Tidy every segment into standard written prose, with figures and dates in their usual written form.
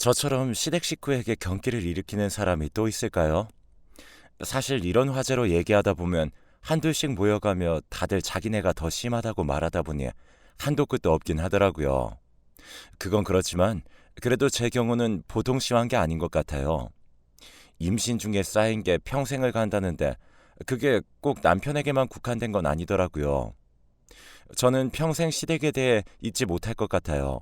저처럼 시댁 식구에게 경기를 일으키는 사람이 또 있을까요? 사실 이런 화제로 얘기하다 보면 한둘씩 모여가며 다들 자기네가 더 심하다고 말하다 보니 한도 끝도 없긴 하더라고요. 그건 그렇지만 그래도 제 경우는 보통 심한 게 아닌 것 같아요. 임신 중에 쌓인 게 평생을 간다는데 그게 꼭 남편에게만 국한된 건 아니더라고요. 저는 평생 시댁에 대해 잊지 못할 것 같아요.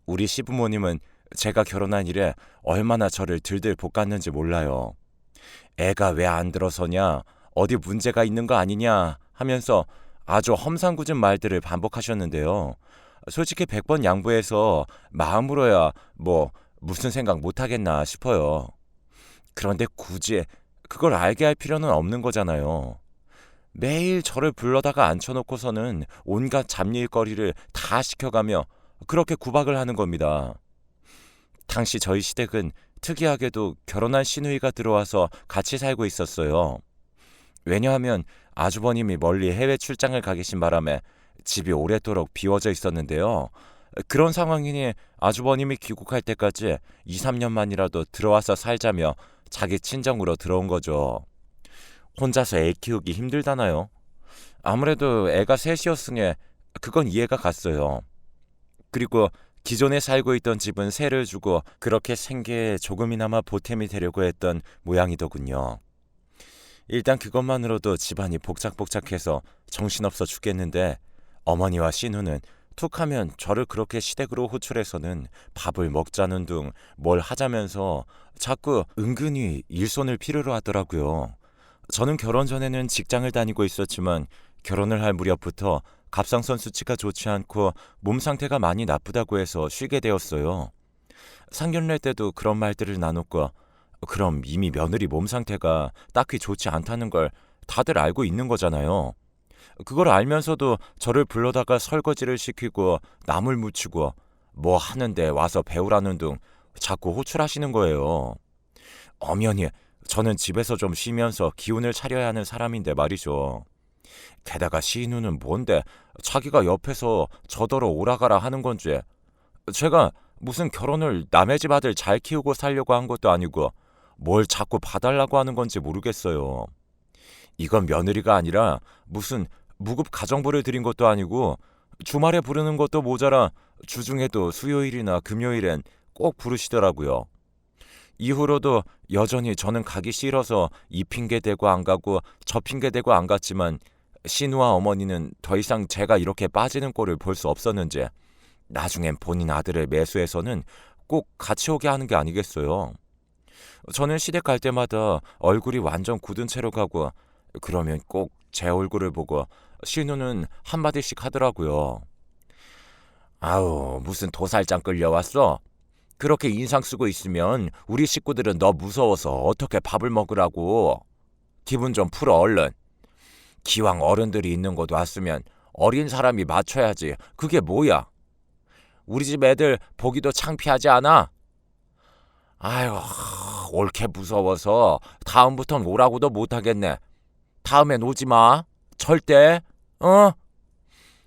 우리 시부모님은 제가 결혼한 이래 얼마나 저를 들들 볶았는지 몰라요. 애가 왜 안 들어서냐, 어디 문제가 있는 거 아니냐 하면서 아주 험상궂은 말들을 반복하셨는데요. 솔직히 100번 양보해서 마음으로야 무슨 생각 못 하겠나 싶어요. 그런데 굳이 그걸 알게 할 필요는 없는 거잖아요. 매일 저를 불러다가 앉혀놓고서는 온갖 잡일거리를 다 시켜가며 그렇게 구박을 하는 겁니다. 당시 저희 시댁은 특이하게도 결혼한 시누이가 들어와서 같이 살고 있었어요. 왜냐하면 아주버님이 멀리 해외 출장을 가 계신 바람에 집이 오래도록 비워져 있었는데요. 그런 상황이니 아주버님이 귀국할 때까지 2, 3년만이라도 들어와서 살자며 자기 친정으로 들어온 거죠. 혼자서 애 키우기 힘들다나요? 아무래도 애가 셋이었으니 그건 이해가 갔어요. 그리고 기존에 살고 있던 집은 세를 주고 그렇게 생계에 조금이나마 보탬이 되려고 했던 모양이더군요. 일단 그것만으로도 집안이 복작복작해서 정신없어 죽겠는데 어머니와 신우는 툭하면 저를 그렇게 시댁으로 호출해서는 밥을 먹자는 둥 뭘 하자면서 자꾸 은근히 일손을 필요로 하더라고요. 저는 결혼 전에는 직장을 다니고 있었지만 결혼을 할 무렵부터 갑상선 수치가 좋지 않고 몸 상태가 많이 나쁘다고 해서 쉬게 되었어요. 상견례 때도 그런 말들을 나눴고 그럼 이미 며느리 몸 상태가 딱히 좋지 않다는 걸 다들 알고 있는 거잖아요. 그걸 알면서도 저를 불러다가 설거지를 시키고 나물 묻히고 뭐 하는데 와서 배우라는 둥 자꾸 호출하시는 거예요. 엄연히 저는 집에서 좀 쉬면서 기운을 차려야 하는 사람인데 말이죠. 게다가 시누는 뭔데 자기가 옆에서 저더러 오라가라 하는 건지, 제가 무슨 결혼을 남의 집 아들 잘 키우고 살려고 한 것도 아니고 뭘 자꾸 봐달라고 하는 건지 모르겠어요. 이건 며느리가 아니라 무슨 무급 가정부를 들인 것도 아니고 주말에 부르는 것도 모자라 주중에도 수요일이나 금요일엔 꼭 부르시더라고요. 이후로도 여전히 저는 가기 싫어서 이 핑계 대고 안 가고 저 핑계 대고 안 갔지만 신우와 어머니는 더 이상 제가 이렇게 빠지는 꼴을 볼 수 없었는지 나중엔 본인 아들을 매수해서는 꼭 같이 오게 하는 게 아니겠어요. 저는 시댁 갈 때마다 얼굴이 완전 굳은 채로 가고 그러면 꼭 제 얼굴을 보고 신우는 한마디씩 하더라고요. 아우, 무슨 도살장 끌려왔어? 그렇게 인상 쓰고 있으면 우리 식구들은 너 무서워서 어떻게 밥을 먹으라고. 기분 좀 풀어 얼른. 기왕 어른들이 있는 곳 왔으면 어린 사람이 맞춰야지. 그게 뭐야? 우리 집 애들 보기도 창피하지 않아? 아유, 옳게 무서워서 다음부턴 오라고도 못하겠네. 다음엔 오지 마. 절대. 어?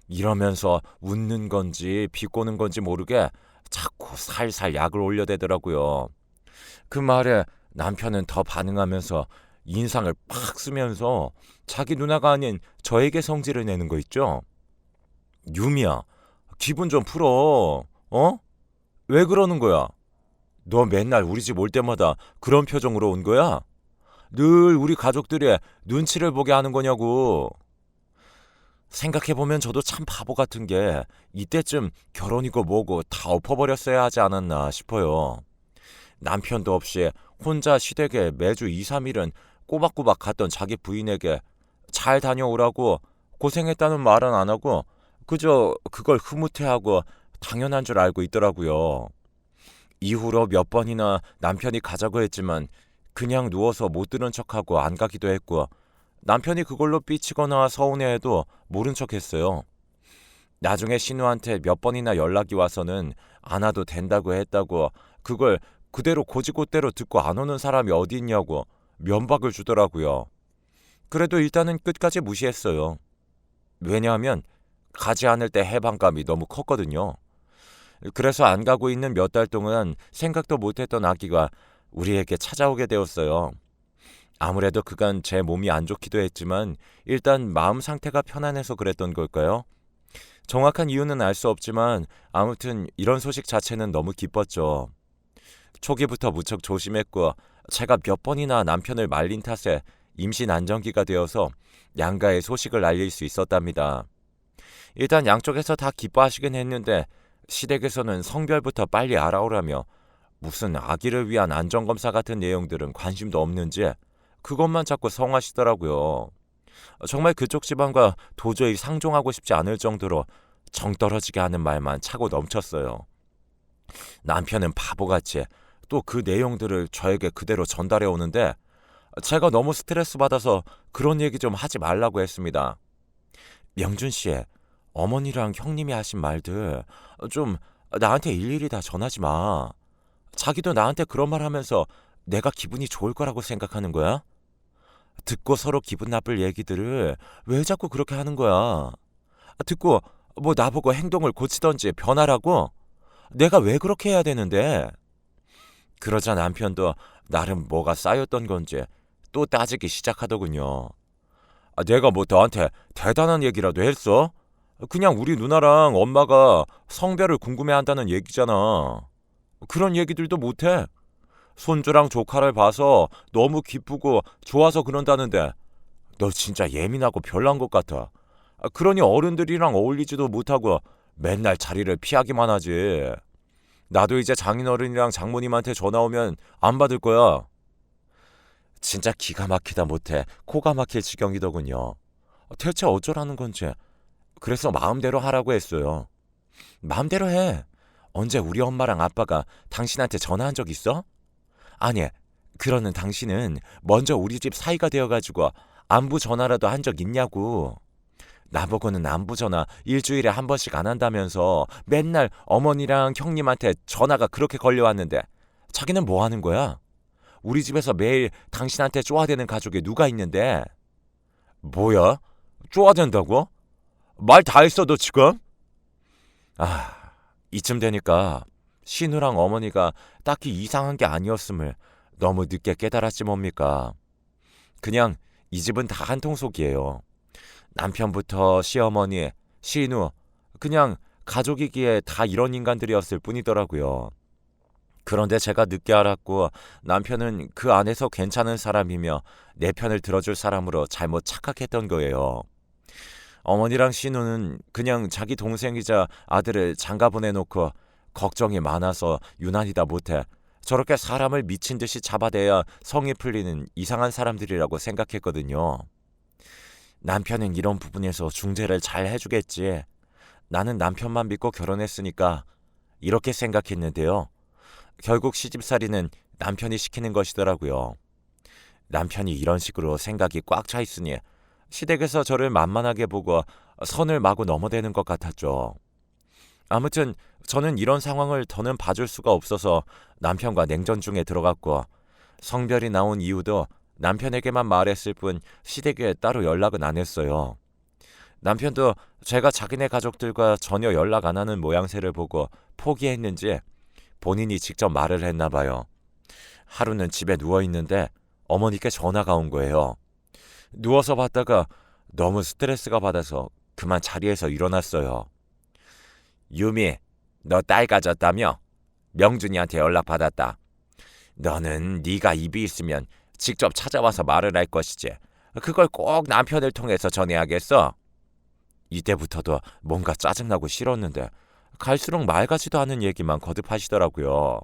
이러면서 웃는 건지 비꼬는 건지 모르게 자꾸 살살 약을 올려대더라고요. 그 말에 남편은 더 반응하면서 인상을 팍 쓰면서 자기 누나가 아닌 저에게 성질을 내는 거 있죠. 유미야, 기분 좀 풀어. 어? 왜 그러는 거야? 너 맨날 우리 집 올 때마다 그런 표정으로 온 거야? 늘 우리 가족들의 눈치를 보게 하는 거냐고. 생각해보면 저도 참 바보 같은 게 이때쯤 결혼이고 뭐고 다 엎어버렸어야 하지 않았나 싶어요. 남편도 없이 혼자 시댁에 매주 2, 3일은 꼬박꼬박 갔던 자기 부인에게 잘 다녀오라고 고생했다는 말은 안 하고 그저 그걸 흐뭇해하고 당연한 줄 알고 있더라고요. 이후로 몇 번이나 남편이 가자고 했지만 그냥 누워서 못 들은 척하고 안 가기도 했고 남편이 그걸로 삐치거나 서운해해도 모른 척했어요. 나중에 신우한테 몇 번이나 연락이 와서는 안 와도 된다고 했다고 그걸 그대로 고지고대로 듣고 안 오는 사람이 어디 있냐고 면박을 주더라고요. 그래도 일단은 끝까지 무시했어요. 왜냐하면 가지 않을 때 해방감이 너무 컸거든요. 그래서 안 가고 있는 몇 달 동안 생각도 못했던 아기가 우리에게 찾아오게 되었어요. 아무래도 그간 제 몸이 안 좋기도 했지만 일단 마음 상태가 편안해서 그랬던 걸까요? 정확한 이유는 알 수 없지만 아무튼 이런 소식 자체는 너무 기뻤죠. 초기부터 무척 조심했고 제가 몇 번이나 남편을 말린 탓에 임신 안정기가 되어서 양가에 소식을 알릴 수 있었답니다. 일단 양쪽에서 다 기뻐하시긴 했는데 시댁에서는 성별부터 빨리 알아오라며 무슨 아기를 위한 안전검사 같은 내용들은 관심도 없는지 그것만 자꾸 성하시더라고요. 정말 그쪽 집안과 도저히 상종하고 싶지 않을 정도로 정 떨어지게 하는 말만 차고 넘쳤어요. 남편은 바보같이 또 그 내용들을 저에게 그대로 전달해 오는데 제가 너무 스트레스 받아서 그런 얘기 좀 하지 말라고 했습니다. 명준 씨, 어머니랑 형님이 하신 말들 좀 나한테 일일이 다 전하지 마. 자기도 나한테 그런 말 하면서 내가 기분이 좋을 거라고 생각하는 거야? 듣고 서로 기분 나쁠 얘기들을 왜 자꾸 그렇게 하는 거야? 듣고 뭐 나보고 행동을 고치던지 변하라고? 내가 왜 그렇게 해야 되는데? 그러자 남편도 나름 뭐가 쌓였던 건지 또 따지기 시작하더군요. 내가 뭐 너한테 대단한 얘기라도 했어? 그냥 우리 누나랑 엄마가 성별을 궁금해한다는 얘기잖아. 그런 얘기들도 못해. 손주랑 조카를 봐서 너무 기쁘고 좋아서 그런다는데 너 진짜 예민하고 별난 것 같아. 그러니 어른들이랑 어울리지도 못하고 맨날 자리를 피하기만 하지. 나도 이제 장인어른이랑 장모님한테 전화 오면 안 받을 거야. 진짜 기가 막히다 못해 코가 막힐 지경이더군요. 대체 어쩌라는 건지. 그래서 마음대로 하라고 했어요. 마음대로 해. 언제 우리 엄마랑 아빠가 당신한테 전화한 적 있어? 아니, 그러는 당신은 먼저 우리 집 사이가 되어가지고 안부 전화라도 한 적 있냐고. 나보고는 안부 전화 일주일에 한 번씩 안 한다면서 맨날 어머니랑 형님한테 전화가 그렇게 걸려왔는데 자기는 뭐 하는 거야? 우리 집에서 매일 당신한테 쪼아대는 가족이 누가 있는데? 뭐야? 쪼아댄다고? 말 다 했어 너 지금? 이쯤 되니까 신우랑 어머니가 딱히 이상한 게 아니었음을 너무 늦게 깨달았지 뭡니까? 그냥 이 집은 다 한통속이에요. 남편부터 시어머니, 신우, 그냥 가족이기에 다 이런 인간들이었을 뿐이더라고요. 그런데 제가 늦게 알았고 남편은 그 안에서 괜찮은 사람이며 내 편을 들어줄 사람으로 잘못 착각했던 거예요. 어머니랑 신우는 그냥 자기 동생이자 아들을 장가 보내놓고 걱정이 많아서 유난히다 못해 저렇게 사람을 미친 듯이 잡아대야 성이 풀리는 이상한 사람들이라고 생각했거든요. 남편은 이런 부분에서 중재를 잘 해주겠지. 나는 남편만 믿고 결혼했으니까 이렇게 생각했는데요. 결국 시집살이는 남편이 시키는 것이더라고요. 남편이 이런 식으로 생각이 꽉 차 있으니 시댁에서 저를 만만하게 보고 선을 마구 넘어대는 것 같았죠. 아무튼 저는 이런 상황을 더는 봐줄 수가 없어서 남편과 냉전 중에 들어갔고 성별이 나온 이유도 남편에게만 말했을 뿐 시댁에 따로 연락은 안 했어요. 남편도 제가 자기네 가족들과 전혀 연락 안 하는 모양새를 보고 포기했는지 본인이 직접 말을 했나 봐요. 하루는 집에 누워 있는데 어머니께 전화가 온 거예요. 누워서 받다가 너무 스트레스가 받아서 그만 자리에서 일어났어요. 유미, 너 딸 가졌다며? 명준이한테 연락 받았다. 너는 네가 입이 있으면 직접 찾아와서 말을 할 것이지. 그걸 꼭 남편을 통해서 전해야겠어. 이때부터도 뭔가 짜증나고 싫었는데 갈수록 말 같지도 않은 얘기만 거듭하시더라고요.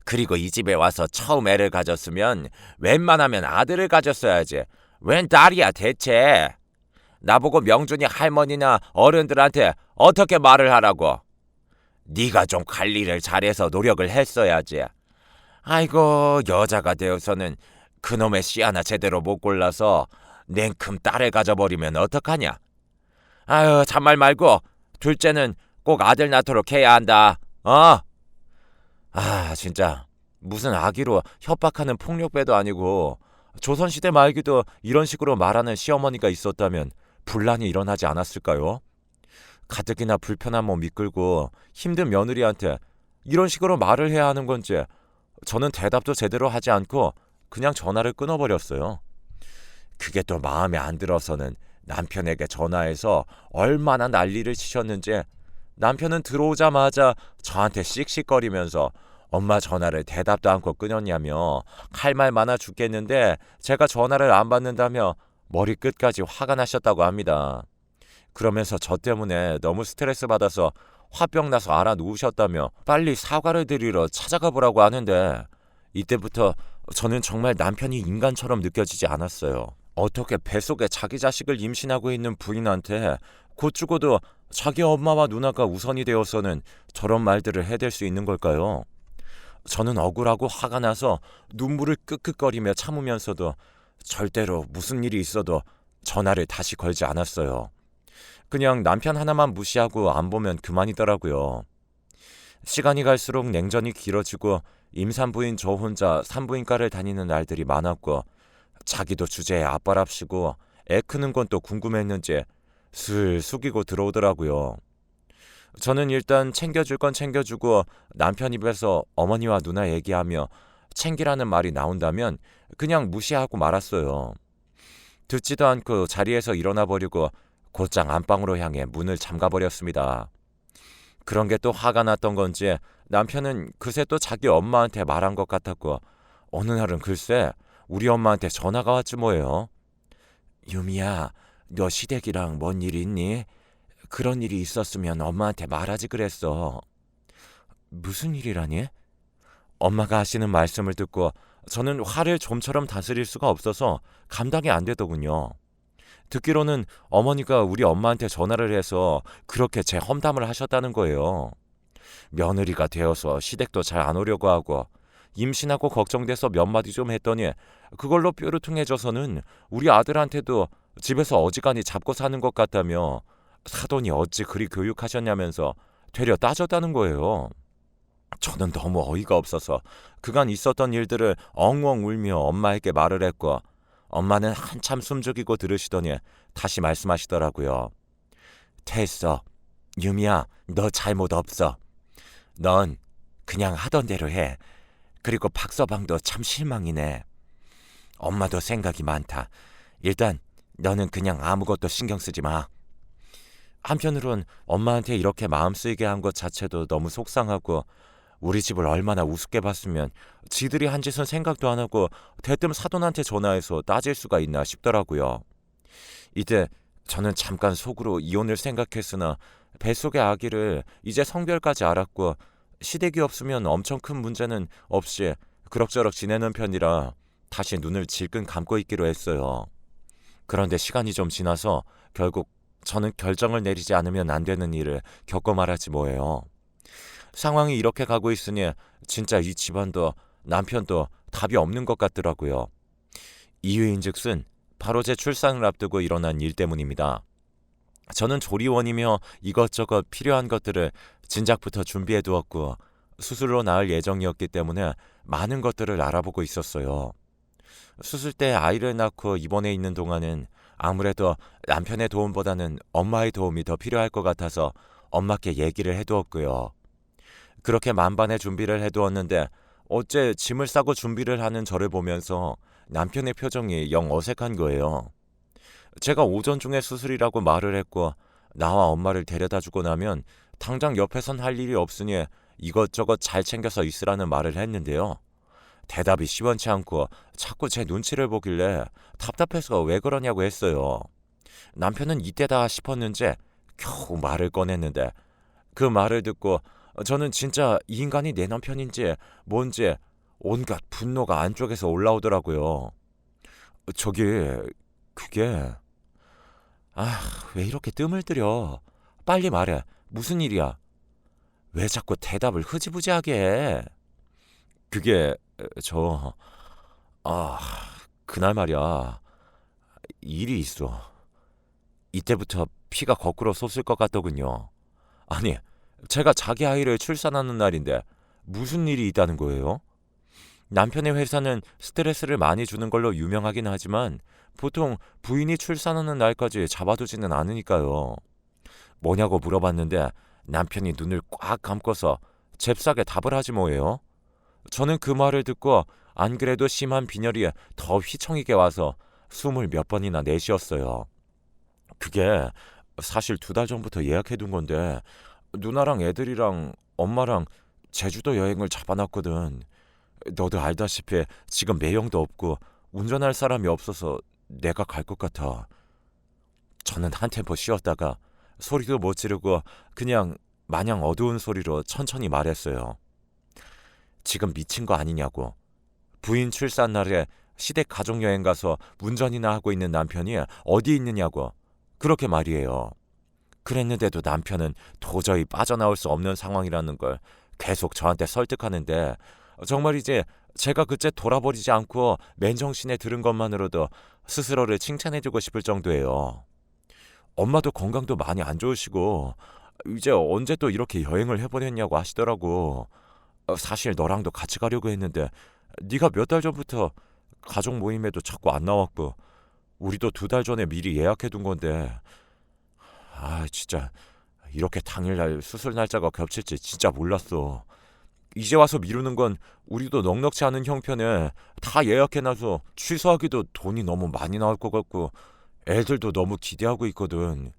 그리고 이 집에 와서 처음 애를 가졌으면 웬만하면 아들을 가졌어야지. 웬 딸이야 대체. 나보고 명준이 할머니나 어른들한테 어떻게 말을 하라고. 네가 좀 관리를 잘해서 노력을 했어야지. 아이고 여자가 되어서는 그놈의 씨 하나 제대로 못 골라서 냉큼 딸을 가져버리면 어떡하냐. 아유 잔말 말고 둘째는 꼭 아들 낳도록 해야 한다. 진짜 무슨 아기로 협박하는 폭력배도 아니고 조선시대 말기도 이런 식으로 말하는 시어머니가 있었다면 분란이 일어나지 않았을까요? 가뜩이나 불편한 몸 이끌고 힘든 며느리한테 이런 식으로 말을 해야 하는 건지 저는 대답도 제대로 하지 않고 그냥 전화를 끊어버렸어요. 그게 또 마음에 안 들어서는 남편에게 전화해서 얼마나 난리를 치셨는지 남편은 들어오자마자 저한테 씩씩거리면서 엄마 전화를 대답도 않고 끊었냐며 할 말 많아 죽겠는데 제가 전화를 안 받는다며 머리끝까지 화가 나셨다고 합니다. 그러면서 저 때문에 너무 스트레스 받아서 화병 나서 알아 누우셨다며 빨리 사과를 드리러 찾아가 보라고 하는데 이때부터 저는 정말 남편이 인간처럼 느껴지지 않았어요. 어떻게 뱃속에 자기 자식을 임신하고 있는 부인한테 곧 죽어도 자기 엄마와 누나가 우선이 되어서는 저런 말들을 해댈 수 있는 걸까요? 저는 억울하고 화가 나서 눈물을 끄끄거리며 참으면서도 절대로 무슨 일이 있어도 전화를 다시 걸지 않았어요. 그냥 남편 하나만 무시하고 안 보면 그만이더라고요. 시간이 갈수록 냉전이 길어지고 임산부인 저 혼자 산부인과를 다니는 날들이 많았고 자기도 주제에 앞바랍시고 애 크는 건 또 궁금했는지 슬 숙이고 들어오더라고요. 저는 일단 챙겨줄 건 챙겨주고 남편 입에서 어머니와 누나 얘기하며 챙기라는 말이 나온다면 그냥 무시하고 말았어요. 듣지도 않고 자리에서 일어나 버리고 곧장 안방으로 향해 문을 잠가버렸습니다. 그런 게 또 화가 났던 건지 남편은 그새 또 자기 엄마한테 말한 것 같았고 어느 날은 글쎄 우리 엄마한테 전화가 왔지 뭐예요. 유미야, 너 시댁이랑 뭔 일 있니? 그런 일이 있었으면 엄마한테 말하지 그랬어. 무슨 일이라니? 엄마가 하시는 말씀을 듣고 저는 화를 좀처럼 다스릴 수가 없어서 감당이 안 되더군요. 듣기로는 어머니가 우리 엄마한테 전화를 해서 그렇게 제 험담을 하셨다는 거예요. 며느리가 되어서 시댁도 잘 안 오려고 하고 임신하고 걱정돼서 몇 마디 좀 했더니 그걸로 뾰루퉁해져서는 우리 아들한테도 집에서 어지간히 잡고 사는 것 같다며 사돈이 어찌 그리 교육하셨냐면서 되려 따졌다는 거예요. 저는 너무 어이가 없어서 그간 있었던 일들을 엉엉 울며 엄마에게 말을 했고 엄마는 한참 숨죽이고 들으시더니 다시 말씀하시더라고요. 됐어. 유미야, 너 잘못 없어. 넌 그냥 하던 대로 해. 그리고 박서방도 참 실망이네. 엄마도 생각이 많다. 일단 너는 그냥 아무것도 신경 쓰지 마. 한편으론 엄마한테 이렇게 마음 쓰이게 한 것 자체도 너무 속상하고 우리 집을 얼마나 우습게 봤으면 지들이 한 짓은 생각도 안 하고 대뜸 사돈한테 전화해서 따질 수가 있나 싶더라고요. 이때 저는 잠깐 속으로 이혼을 생각했으나 뱃속의 아기를 이제 성별까지 알았고 시댁이 없으면 엄청 큰 문제는 없이 그럭저럭 지내는 편이라 다시 눈을 질끈 감고 있기로 했어요. 그런데 시간이 좀 지나서 결국 저는 결정을 내리지 않으면 안 되는 일을 겪고 말았지 뭐예요. 상황이 이렇게 가고 있으니 진짜 이 집안도 남편도 답이 없는 것 같더라고요. 이유인즉슨 바로 제 출산을 앞두고 일어난 일 때문입니다. 저는 조리원이며 이것저것 필요한 것들을 진작부터 준비해 두었고 수술로 낳을 예정이었기 때문에 많은 것들을 알아보고 있었어요. 수술 때 아이를 낳고 입원해 있는 동안은 아무래도 남편의 도움보다는 엄마의 도움이 더 필요할 것 같아서 엄마께 얘기를 해두었고요. 그렇게 만반의 준비를 해두었는데 어째 짐을 싸고 준비를 하는 저를 보면서 남편의 표정이 영 어색한 거예요. 제가 오전 중에 수술이라고 말을 했고 나와 엄마를 데려다주고 나면 당장 옆에선 할 일이 없으니 이것저것 잘 챙겨서 있으라는 말을 했는데요. 대답이 시원치 않고 자꾸 제 눈치를 보길래 답답해서 왜 그러냐고 했어요. 남편은 이때다 싶었는지 겨우 말을 꺼냈는데 그 말을 듣고 저는 진짜 이 인간이 내 남편인지 뭔지 온갖 분노가 안쪽에서 올라오더라고요. 저기 그게 왜 이렇게 뜸을 들여? 빨리 말해. 무슨 일이야? 왜 자꾸 대답을 흐지부지하게 해? 그게 저 그날 말이야. 일이 있어. 이때부터 피가 거꾸로 솟을 것 같더군요. 아니, 제가 자기 아이를 출산하는 날인데 무슨 일이 있다는 거예요? 남편의 회사는 스트레스를 많이 주는 걸로 유명하긴 하지만 보통 부인이 출산하는 날까지 잡아두지는 않으니까요. 뭐냐고 물어봤는데 남편이 눈을 꽉 감고서 잽싸게 답을 하지 뭐예요. 저는 그 말을 듣고 안 그래도 심한 빈혈이 더 휘청이게 와서 숨을 몇 번이나 내쉬었어요. 그게 사실 2달 전부터 예약해둔 건데 누나랑 애들이랑 엄마랑 제주도 여행을 잡아놨거든. 너도 알다시피 지금 매형도 없고 운전할 사람이 없어서 내가 갈 것 같아. 저는 한 템포 쉬었다가 소리도 못 지르고 그냥 마냥 어두운 소리로 천천히 말했어요. 지금 미친 거 아니냐고. 부인 출산 날에 시댁 가족여행 가서 운전이나 하고 있는 남편이 어디 있느냐고. 그렇게 말이에요. 그랬는데도 남편은 도저히 빠져나올 수 없는 상황이라는 걸 계속 저한테 설득하는데 정말 이제 제가 그제 돌아버리지 않고 맨정신에 들은 것만으로도 스스로를 칭찬해주고 싶을 정도예요. 엄마도 건강도 많이 안 좋으시고 이제 언제 또 이렇게 여행을 해보냈냐고 하시더라고. 사실 너랑도 같이 가려고 했는데 네가 몇 달 전부터 가족 모임에도 자꾸 안 나왔고 우리도 2달 전에 미리 예약해둔 건데 진짜 이렇게 당일날 수술 날짜가 겹칠지 진짜 몰랐어. 이제 와서 미루는 건 우리도 넉넉지 않은 형편에 다 예약해놔서 취소하기도 돈이 너무 많이 나올 것 같고 애들도 너무 기대하고 있거든.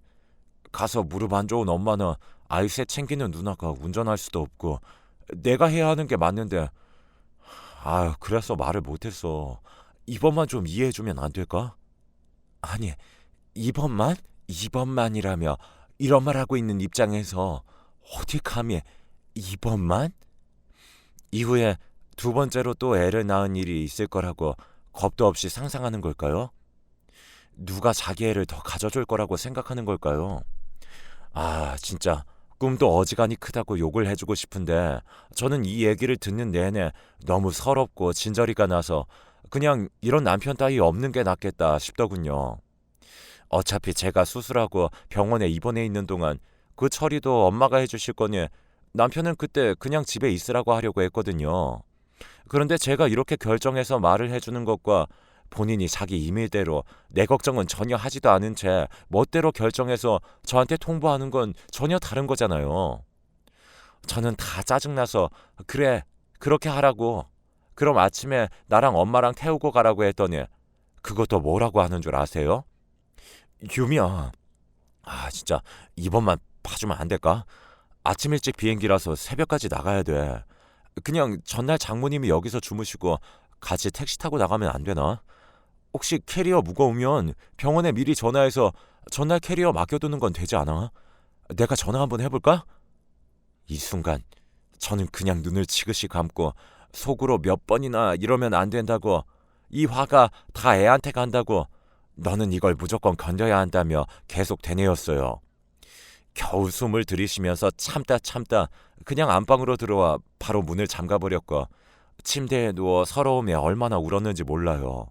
가서 무릎 안 좋은 엄마나 아이 셋 챙기는 누나가 운전할 수도 없고 내가 해야 하는 게 맞는데 그래서 말을 못했어. 이번만 좀 이해해주면 안 될까? 아니 이번만? 이번만이라며 이런 말 하고 있는 입장에서 어디 감히 이번만? 이후에 2번째로 또 애를 낳은 일이 있을 거라고 겁도 없이 상상하는 걸까요? 누가 자기 애를 더 가져줄 거라고 생각하는 걸까요? 진짜 꿈도 어지간히 크다고 욕을 해주고 싶은데 저는 이 얘기를 듣는 내내 너무 서럽고 진저리가 나서 그냥 이런 남편 따위 없는 게 낫겠다 싶더군요. 어차피 제가 수술하고 병원에 입원해 있는 동안 그 처리도 엄마가 해주실 거니 남편은 그때 그냥 집에 있으라고 하려고 했거든요. 그런데 제가 이렇게 결정해서 말을 해주는 것과 본인이 자기 임의대로 내 걱정은 전혀 하지도 않은 채 멋대로 결정해서 저한테 통보하는 건 전혀 다른 거잖아요. 저는 다 짜증나서 그래 그렇게 하라고. 그럼 아침에 나랑 엄마랑 태우고 가라고 했더니 그것도 뭐라고 하는 줄 아세요? 유미야, 진짜 이번만 봐주면 안 될까? 아침 일찍 비행기라서 새벽까지 나가야 돼. 그냥 전날 장모님이 여기서 주무시고 같이 택시 타고 나가면 안 되나? 혹시 캐리어 무거우면 병원에 미리 전화해서 전날 캐리어 맡겨두는 건 되지 않아? 내가 전화 한번 해볼까? 이 순간 저는 그냥 눈을 지그시 감고 속으로 몇 번이나 이러면 안 된다고, 이 화가 다 애한테 간다고, 너는 이걸 무조건 견뎌야 한다며 계속 되뇌었어요. 겨우 숨을 들이쉬면서 참다 그냥 안방으로 들어와 바로 문을 잠가버렸고 침대에 누워 서러움에 얼마나 울었는지 몰라요.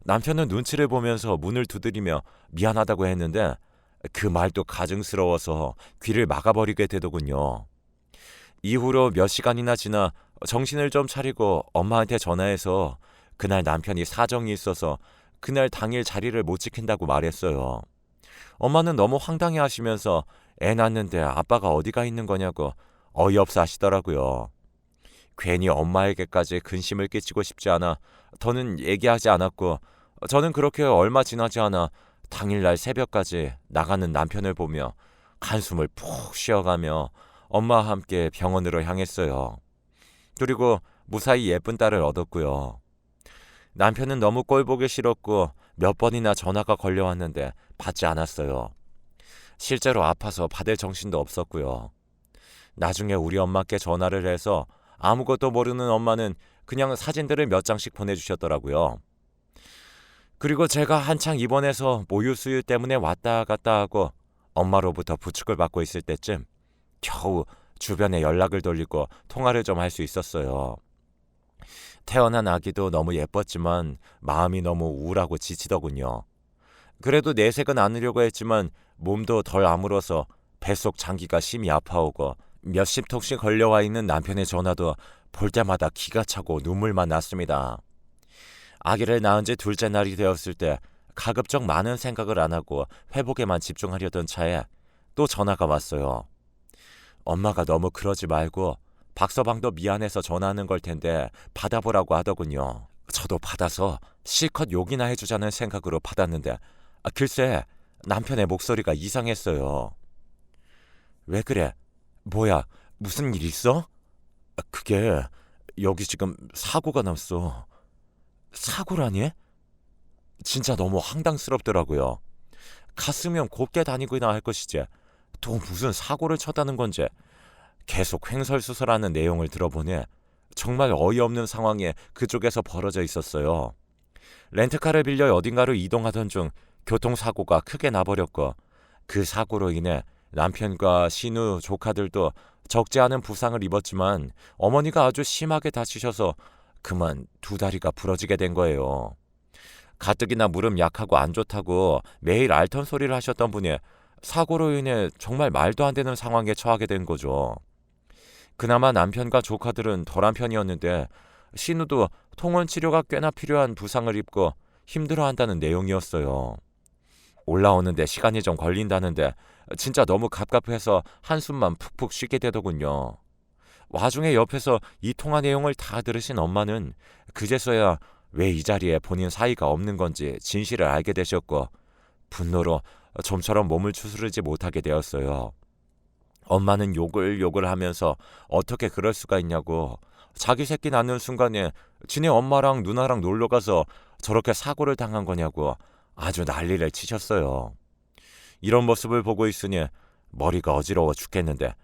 남편은 눈치를 보면서 문을 두드리며 미안하다고 했는데 그 말도 가증스러워서 귀를 막아버리게 되더군요. 이후로 몇 시간이나 지나 정신을 좀 차리고 엄마한테 전화해서 그날 남편이 사정이 있어서 그날 당일 자리를 못 지킨다고 말했어요. 엄마는 너무 황당해하시면서 애 낳는데 아빠가 어디가 있는 거냐고 어이없어 하시더라고요. 괜히 엄마에게까지 근심을 끼치고 싶지 않아 더는 얘기하지 않았고 저는 그렇게 얼마 지나지 않아 당일날 새벽까지 나가는 남편을 보며 한숨을 푹 쉬어가며 엄마와 함께 병원으로 향했어요. 그리고 무사히 예쁜 딸을 얻었고요. 남편은 너무 꼴보기 싫었고 몇 번이나 전화가 걸려왔는데 받지 않았어요. 실제로 아파서 받을 정신도 없었고요. 나중에 우리 엄마께 전화를 해서 아무것도 모르는 엄마는 그냥 사진들을 몇 장씩 보내주셨더라고요. 그리고 제가 한창 입원해서 모유 수유 때문에 왔다 갔다 하고 엄마로부터 부축을 받고 있을 때쯤 겨우 주변에 연락을 돌리고 통화를 좀 할 수 있었어요. 태어난 아기도 너무 예뻤지만 마음이 너무 우울하고 지치더군요. 그래도 내색은 않으려고 했지만 몸도 덜 아물어서 뱃속 장기가 심히 아파오고 몇십 통씩 걸려와 있는 남편의 전화도 볼 때마다 기가 차고 눈물만 났습니다. 아기를 낳은 지 2째 날이 되었을 때 가급적 많은 생각을 안 하고 회복에만 집중하려던 차에 또 전화가 왔어요. 엄마가 너무 그러지 말고 박서방도 미안해서 전화하는 걸 텐데 받아보라고 하더군요. 저도 받아서 실컷 욕이나 해주자는 생각으로 받았는데 글쎄 남편의 목소리가 이상했어요. 왜 그래? 뭐야? 무슨 일 있어? 그게 여기 지금 사고가 났어. 사고라니? 진짜 너무 황당스럽더라고요. 갔으면 곱게 다니고나 할 것이지 또 무슨 사고를 쳤다는 건지 계속 횡설수설하는 내용을 들어보니 정말 어이없는 상황이 그쪽에서 벌어져 있었어요. 렌트카를 빌려 어딘가로 이동하던 중 교통사고가 크게 나버렸고 그 사고로 인해 남편과 신우, 조카들도 적지 않은 부상을 입었지만 어머니가 아주 심하게 다치셔서 그만 두 다리가 부러지게 된 거예요. 가뜩이나 무릎 약하고 안 좋다고 매일 앓던 소리를 하셨던 분이 사고로 인해 정말 말도 안 되는 상황에 처하게 된 거죠. 그나마 남편과 조카들은 덜한 편이었는데 신우도 통원 치료가 꽤나 필요한 부상을 입고 힘들어한다는 내용이었어요. 올라오는데 시간이 좀 걸린다는데 진짜 너무 갑갑해서 한숨만 푹푹 쉬게 되더군요. 와중에 옆에서 이 통화 내용을 다 들으신 엄마는 그제서야 왜 이 자리에 본인 사이가 없는 건지 진실을 알게 되셨고 분노로 좀처럼 몸을 추스르지 못하게 되었어요. 엄마는 욕을 하면서 어떻게 그럴 수가 있냐고 자기 새끼 낳는 순간에 지네 엄마랑 누나랑 놀러가서 저렇게 사고를 당한 거냐고 아주 난리를 치셨어요. 이런 모습을 보고 있으니 머리가 어지러워 죽겠는데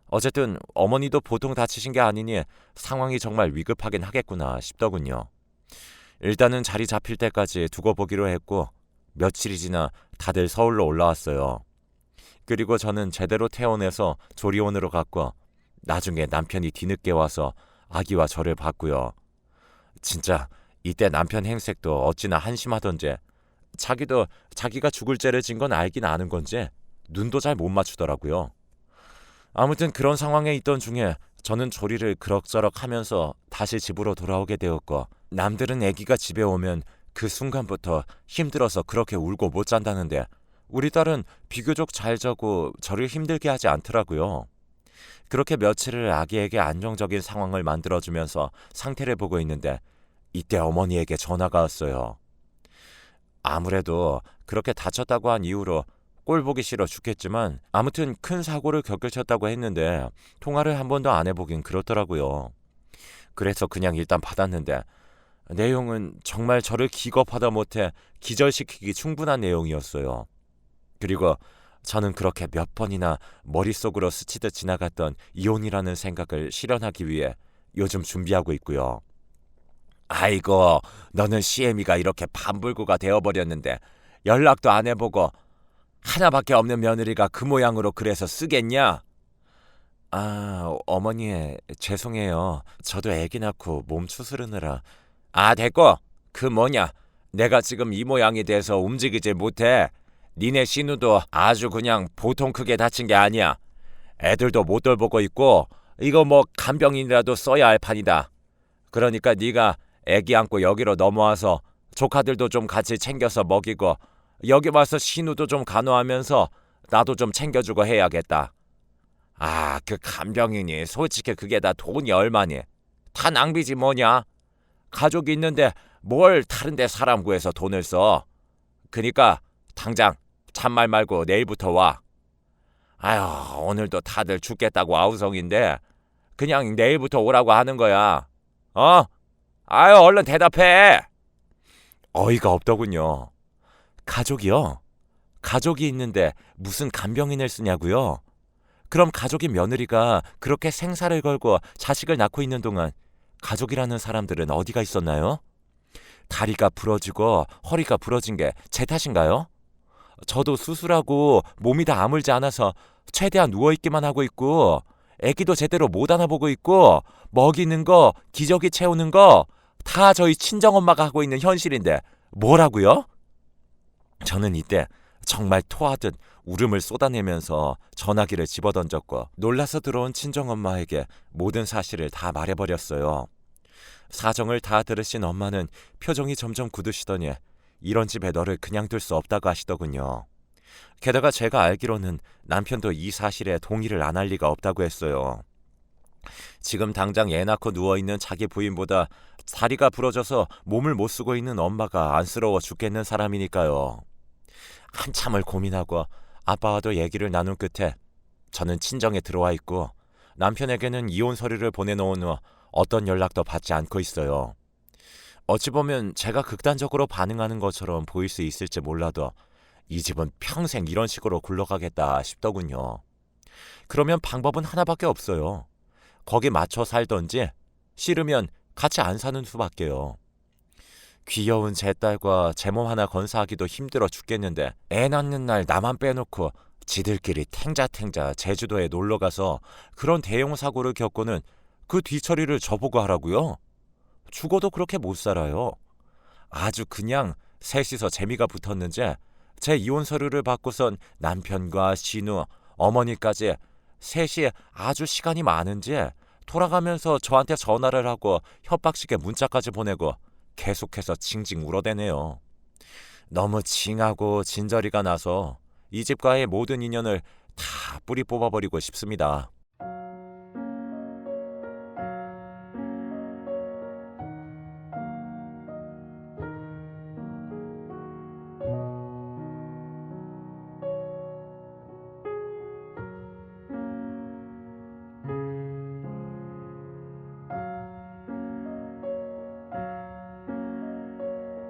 어쨌든 어머니도 보통 다치신 게 아니니 상황이 정말 위급하긴 하겠구나 싶더군요. 일단은 자리 잡힐 때까지 두고 보기로 했고 며칠이 지나 다들 서울로 올라왔어요. 그리고 저는 제대로 퇴원해서 조리원으로 갔고 나중에 남편이 뒤늦게 와서 아기와 저를 봤고요. 진짜 이때 남편 행색도 어찌나 한심하던지 자기도 자기가 죽을 죄를 진 건 알긴 아는 건지 눈도 잘 못 맞추더라고요. 아무튼 그런 상황에 있던 중에 저는 조리를 그럭저럭 하면서 다시 집으로 돌아오게 되었고 남들은 아기가 집에 오면 그 순간부터 힘들어서 그렇게 울고 못 잔다는데 우리 딸은 비교적 잘 자고 저를 힘들게 하지 않더라고요. 그렇게 며칠을 아기에게 안정적인 상황을 만들어주면서 상태를 보고 있는데 이때 어머니에게 전화가 왔어요. 아무래도 그렇게 다쳤다고 한 이유로 꼴 보기 싫어 죽겠지만 아무튼 큰 사고를 겪으셨다고 했는데 통화를 한 번도 안 해보긴 그렇더라고요. 그래서 그냥 일단 받았는데 내용은 정말 저를 기겁하다 못해 기절시키기 충분한 내용이었어요. 그리고 저는 그렇게 몇 번이나 머릿속으로 스치듯 지나갔던 이혼이라는 생각을 실현하기 위해 요즘 준비하고 있고요. 아이고, 너는 시애미가 이렇게 반불구가 되어버렸는데 연락도 안 해보고 하나밖에 없는 며느리가 그 모양으로 그래서 쓰겠냐? 아, 어머니 죄송해요. 저도 애기 낳고 몸 추스르느라. 아, 됐고. 그 뭐냐. 내가 지금 이 모양이 돼서 움직이질 못해. 니네 신우도 아주 그냥 보통 크게 다친 게 아니야. 애들도 못 돌보고 있고 이거 뭐 간병인이라도 써야 할 판이다. 그러니까 네가 애기 안고 여기로 넘어와서 조카들도 좀 같이 챙겨서 먹이고 여기 와서 신우도 좀 간호하면서 나도 좀 챙겨주고 해야겠다. 아, 그 간병인이 솔직히 그게 다 돈이 얼마니? 다 낭비지 뭐냐? 가족이 있는데 뭘 다른 데 사람 구해서 돈을 써? 그니까 당장 잔말 말고 내일부터 와. 아휴, 오늘도 다들 죽겠다고 아우성인데 그냥 내일부터 오라고 하는 거야. 어? 아유, 얼른 대답해. 어이가 없더군요. 가족이요? 가족이 있는데 무슨 간병인을 쓰냐고요? 그럼 가족인 며느리가 그렇게 생사를 걸고 자식을 낳고 있는 동안 가족이라는 사람들은 어디가 있었나요? 다리가 부러지고 허리가 부러진 게 제 탓인가요? 저도 수술하고 몸이 다 아물지 않아서 최대한 누워있기만 하고 있고 애기도 제대로 못 안아보고 있고 먹이는 거, 기저귀 채우는 거 다 저희 친정엄마가 하고 있는 현실인데 뭐라고요? 저는 이때 정말 토하듯 울음을 쏟아내면서 전화기를 집어던졌고 놀라서 들어온 친정엄마에게 모든 사실을 다 말해버렸어요. 사정을 다 들으신 엄마는 표정이 점점 굳으시더니 이런 집에 너를 그냥 둘 수 없다고 하시더군요. 게다가 제가 알기로는 남편도 이 사실에 동의를 안 할 리가 없다고 했어요. 지금 당장 애 낳고 누워있는 자기 부인보다 다리가 부러져서 몸을 못 쓰고 있는 엄마가 안쓰러워 죽겠는 사람이니까요. 한참을 고민하고 아빠와도 얘기를 나눈 끝에 저는 친정에 들어와 있고 남편에게는 이혼 서류를 보내놓은 후 어떤 연락도 받지 않고 있어요. 어찌 보면 제가 극단적으로 반응하는 것처럼 보일 수 있을지 몰라도 이 집은 평생 이런 식으로 굴러가겠다 싶더군요. 그러면 방법은 하나밖에 없어요. 거기 맞춰 살던지 싫으면 같이 안 사는 수밖에요. 귀여운 제 딸과 제 몸 하나 건사하기도 힘들어 죽겠는데 애 낳는 날 나만 빼놓고 지들끼리 탱자탱자 제주도에 놀러가서 그런 대형 사고를 겪고는 그 뒤처리를 저보고 하라고요? 죽어도 그렇게 못 살아요. 아주 그냥 셋이서 재미가 붙었는지 제 이혼 서류를 받고선 남편과 신우, 어머니까지 셋이 아주 시간이 많은지 돌아가면서 저한테 전화를 하고 협박식에 문자까지 보내고 계속해서 징징 울어대네요. 너무 징하고 진저리가 나서 이 집과의 모든 인연을 다 뿌리 뽑아버리고 싶습니다.